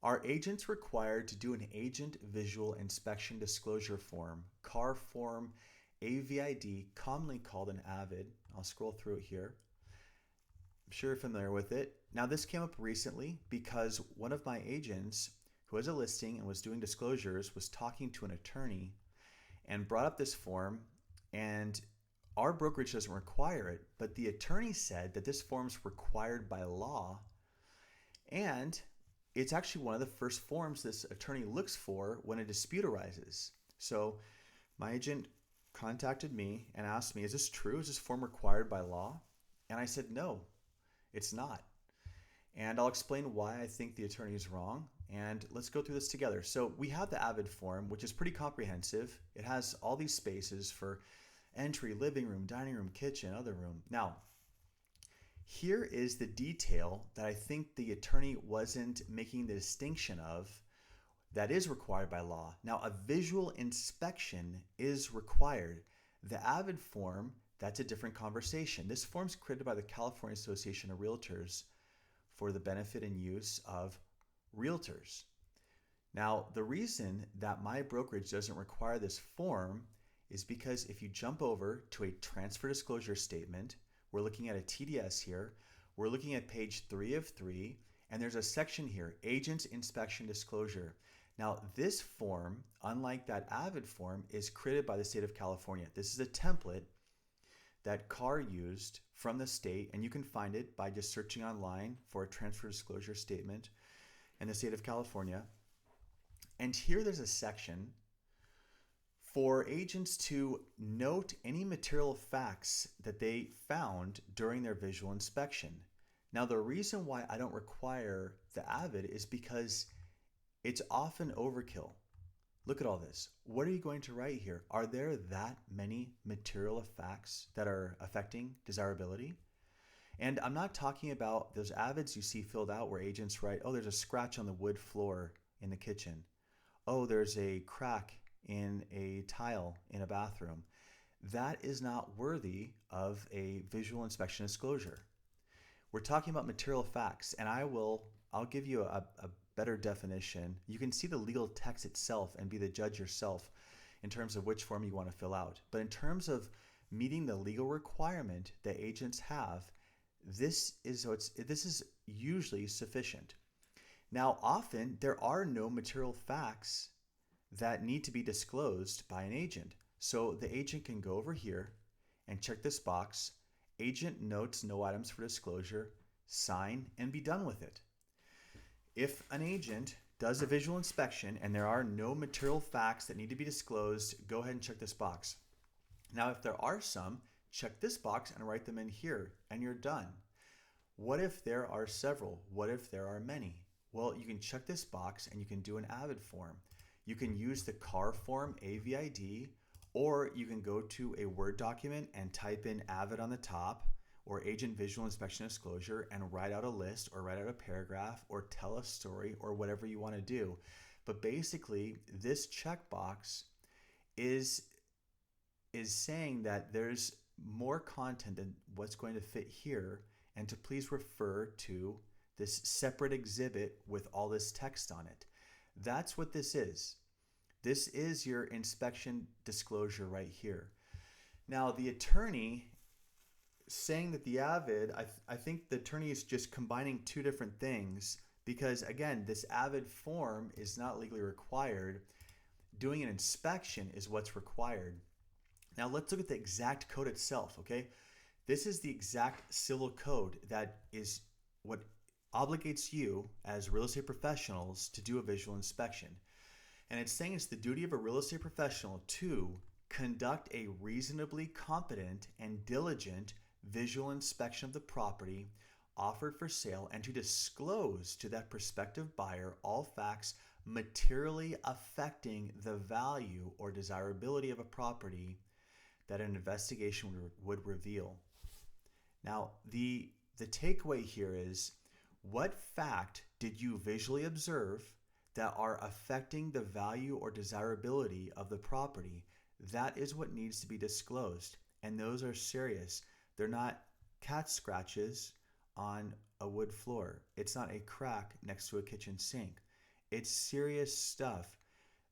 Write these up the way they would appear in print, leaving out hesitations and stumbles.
Are agents required to do an agent visual inspection disclosure form, CAR form AVID, commonly called an AVID? I'll scroll through it here. I'm sure you're familiar with it. Now, this came up recently because one of my agents who has a listing and was doing disclosures was talking to an attorney and brought up this form, and our brokerage doesn't require it, but the attorney said that this form is required by law, and it's actually one of the first forms this attorney looks for when a dispute arises. So my agent contacted me and asked me, is this true? Is this form required by law? And I said, no, it's not. And I'll explain why I think the attorney is wrong. And let's go through this together. So we have the AVID form, which is pretty comprehensive. It has all these spaces for entry, living room, dining room, kitchen, other room. Now, here is the detail that I think the attorney wasn't making the distinction of that is required by law. Now, a visual inspection is required. The AVID form, that's a different conversation. This form is created by the California Association of Realtors for the benefit and use of realtors. Now, the reason that my brokerage doesn't require this form is because if you jump over to a transfer disclosure statement, we're looking at a TDS here, we're looking at page 3 of 3, and there's a section here, Agent's Inspection Disclosure. Now, this form, unlike that AVID form, is created by the state of California. This is a template that CAR used from the state, and you can find it by just searching online for a transfer disclosure statement in the state of California. And here there's a section for agents to note any material facts that they found during their visual inspection. Now, the reason why I don't require the AVID is because it's often overkill. Look at all this. What are you going to write here? Are there that many material facts that are affecting desirability? And I'm not talking about those AVIDs you see filled out where agents write, oh, there's a scratch on the wood floor in the kitchen. Oh, there's a crack in a tile in a bathroom. That is not worthy of a visual inspection disclosure. We're talking about material facts, and I'll give you a better definition. You can see the legal text itself and be the judge yourself in terms of which form you want to fill out. But in terms of meeting the legal requirement that agents have, this is usually sufficient. Now, often there are no material facts that need to be disclosed by an agent. So the agent can go over here and check this box, agent notes no items for disclosure, sign, and be done with it. If an agent does a visual inspection and there are no material facts that need to be disclosed, go ahead and check this box. Now, if there are some, check this box and write them in here, and you're done. What if there are several? What if there are many? Well, you can check this box and you can do an AVID form. You can use the CAR form AVID, or you can go to a Word document and type in AVID on the top, or Agent Visual Inspection Disclosure, and write out a list or write out a paragraph or tell a story or whatever you want to do. But basically, this checkbox is saying that there's more content than what's going to fit here, and to please refer to this separate exhibit with all this text on it. That's what this is. This is your inspection disclosure right here. Now, the attorney saying that the AVID, I think the attorney is just combining two different things because, again, this AVID form is not legally required. Doing an inspection is what's required. Now, let's look at the exact code itself, okay? This is the exact civil code that is what obligates you as real estate professionals to do a visual inspection. And it's saying it's the duty of a real estate professional to conduct a reasonably competent and diligent visual inspection of the property offered for sale and to disclose to that prospective buyer all facts materially affecting the value or desirability of a property that an investigation would reveal. Now, the takeaway here is, what fact did you visually observe that are affecting the value or desirability of the property? That is what needs to be disclosed, and those are serious. They're not cat scratches on a wood floor. It's not a crack next to a kitchen sink. It's serious stuff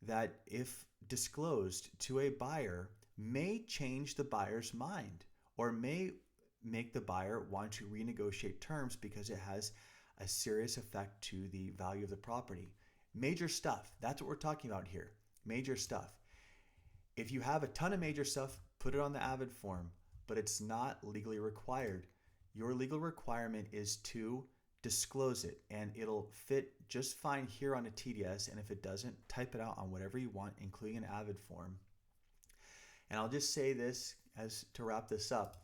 that, if disclosed to a buyer, may change the buyer's mind or may make the buyer want to renegotiate terms because it has a serious effect to the value of the property. Major stuff. That's what we're talking about here. Major stuff. If you have a ton of major stuff, put it on the AVID form, but it's not legally required. Your legal requirement is to disclose it, and it'll fit just fine here on a TDS, and if it doesn't, type it out on whatever you want, including an AVID form. And I'll just say this as to wrap this up.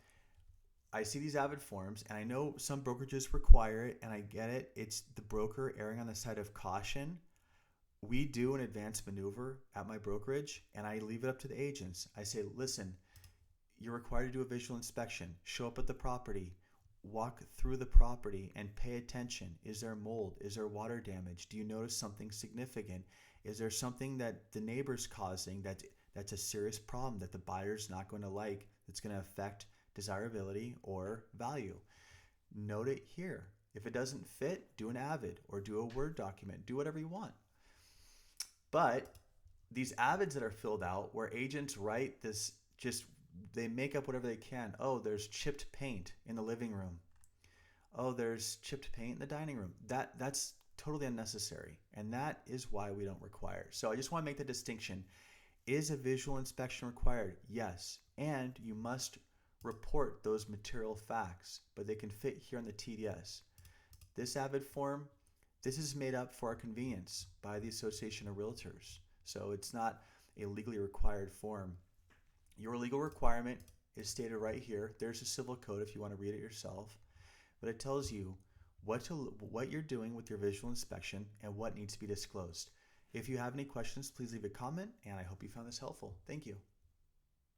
I see these AVID forms, and I know some brokerages require it, and I get it. It's the broker erring on the side of caution. We do an advanced maneuver at my brokerage, and I leave it up to the agents. I say, listen, you're required to do a visual inspection. Show up at the property, walk through the property, and pay attention. Is there mold? Is there water damage? Do you notice something significant? Is there something that the neighbor's causing that's a serious problem that the buyer's not going to like, that's going to affect desirability or value? Note it here. If it doesn't fit, do an AVID or do a Word document. Do whatever you want. But these AVIDs that are filled out where agents write this, just they make up whatever they can. Oh, there's chipped paint in the living room. Oh, there's chipped paint in the dining room. That's totally unnecessary, and that is why we don't require. So I just want to make the distinction. Is a visual inspection required? Yes, and you must report those material facts, but they can fit here on the TDS. This AVID form, this is made up for our convenience by the Association of Realtors. So it's not a legally required form. Your legal requirement is stated right here. There's a civil code if you want to read it yourself. But it tells you what you're doing with your visual inspection and what needs to be disclosed. If you have any questions, please leave a comment, and I hope you found this helpful. Thank you.